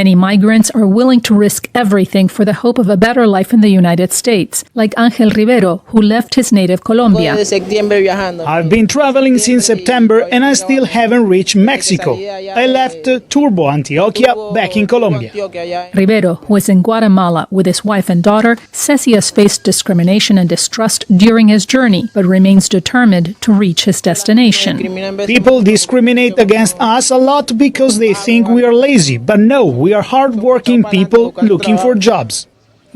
Many migrants are willing to risk everything for the hope of a better life in the United States, like Ángel Rivero, who left his native Colombia. I've been traveling since September and I still haven't reached Mexico. I left Turbo, Antioquia, back in Colombia. Rivero, who is in Guatemala with his wife and daughter, says he has faced discrimination and distrust during his journey, but remains determined to reach his destination. People discriminate against us a lot because they think we are lazy, but no, we are hard-working people looking for jobs.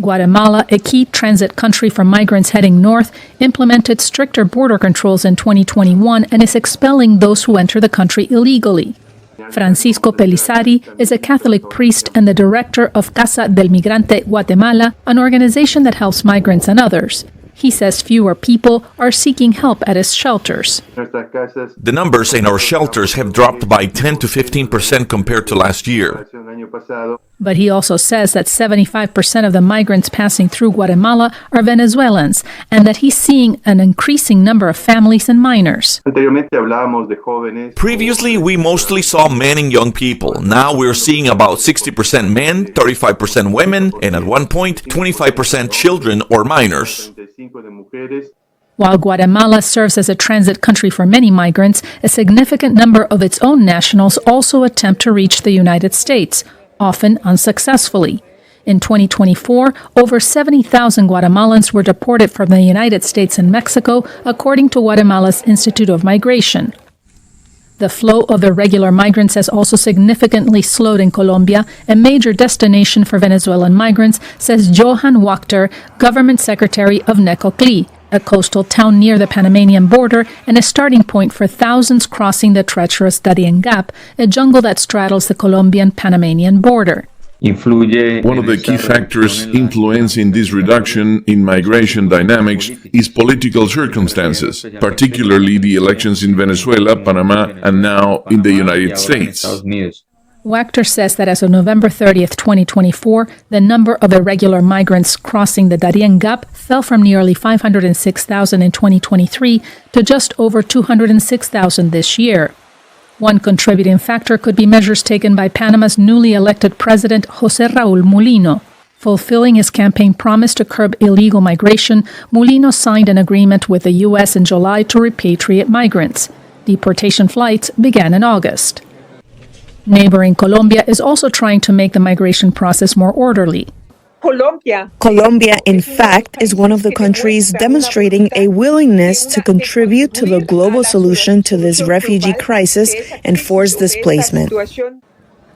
Guatemala, a key transit country for migrants heading north, implemented stricter border controls in 2021 and is expelling those who enter the country illegally. Francisco Pelizari is a Catholic priest and the director of Casa del Migrante Guatemala, an organization that helps migrants and others. He says fewer people are seeking help at his shelters. The numbers in our shelters have dropped by 10 to 15% compared to last year. But he also says that 75% of the migrants passing through Guatemala are Venezuelans, and that he's seeing an increasing number of families and minors. Previously, we mostly saw men and young people. Now we're seeing about 60% men, 35% women, and at one point, 25% children or minors. While Guatemala serves as a transit country for many migrants, a significant number of its own nationals also attempt to reach the United States, often unsuccessfully. In 2024, over 70,000 Guatemalans were deported from the United States and Mexico, according to Guatemala's Institute of Migration. The flow of irregular migrants has also significantly slowed in Colombia, a major destination for Venezuelan migrants, says Johan Wachter, government secretary of Necoclí, a coastal town near the Panamanian border and a starting point for thousands crossing the treacherous Darien Gap, a jungle that straddles the Colombian-Panamanian border. One of the key factors influencing this reduction in migration dynamics is political circumstances, particularly the elections in Venezuela, Panama, and now in the United States. Wachter says that as of November 30th, 2024, the number of irregular migrants crossing the Darien Gap fell from nearly 506,000 in 2023 to just over 206,000 this year. One contributing factor could be measures taken by Panama's newly elected president, José Raúl Mulino. Fulfilling his campaign promise to curb illegal migration, Mulino signed an agreement with the U.S. in July to repatriate migrants. Deportation flights began in August. Neighboring Colombia is also trying to make the migration process more orderly. Colombia, in fact, is one of the countries demonstrating a willingness to contribute to the global solution to this refugee crisis and forced displacement.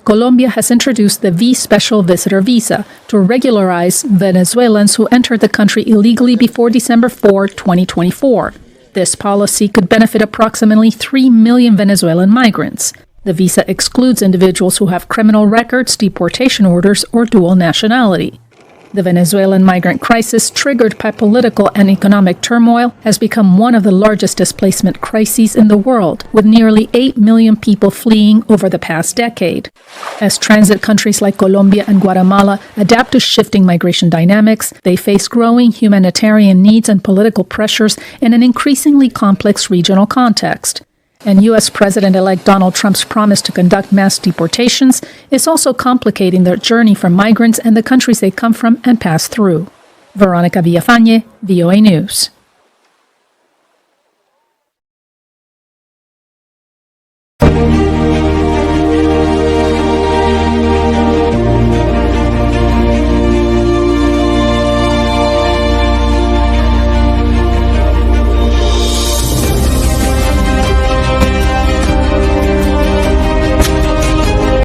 Colombia has introduced the V-Special Visitor Visa to regularize Venezuelans who entered the country illegally before December 4, 2024. This policy could benefit approximately 3 million Venezuelan migrants. The visa excludes individuals who have criminal records, deportation orders, or dual nationality. The Venezuelan migrant crisis, triggered by political and economic turmoil, has become one of the largest displacement crises in the world, with nearly 8 million people fleeing over the past decade. As transit countries like Colombia and Guatemala adapt to shifting migration dynamics, they face growing humanitarian needs and political pressures in an increasingly complex regional context. And U.S. President-elect Donald Trump's promise to conduct mass deportations is also complicating the journey for migrants and the countries they come from and pass through. Veronica Villafañe, VOA News.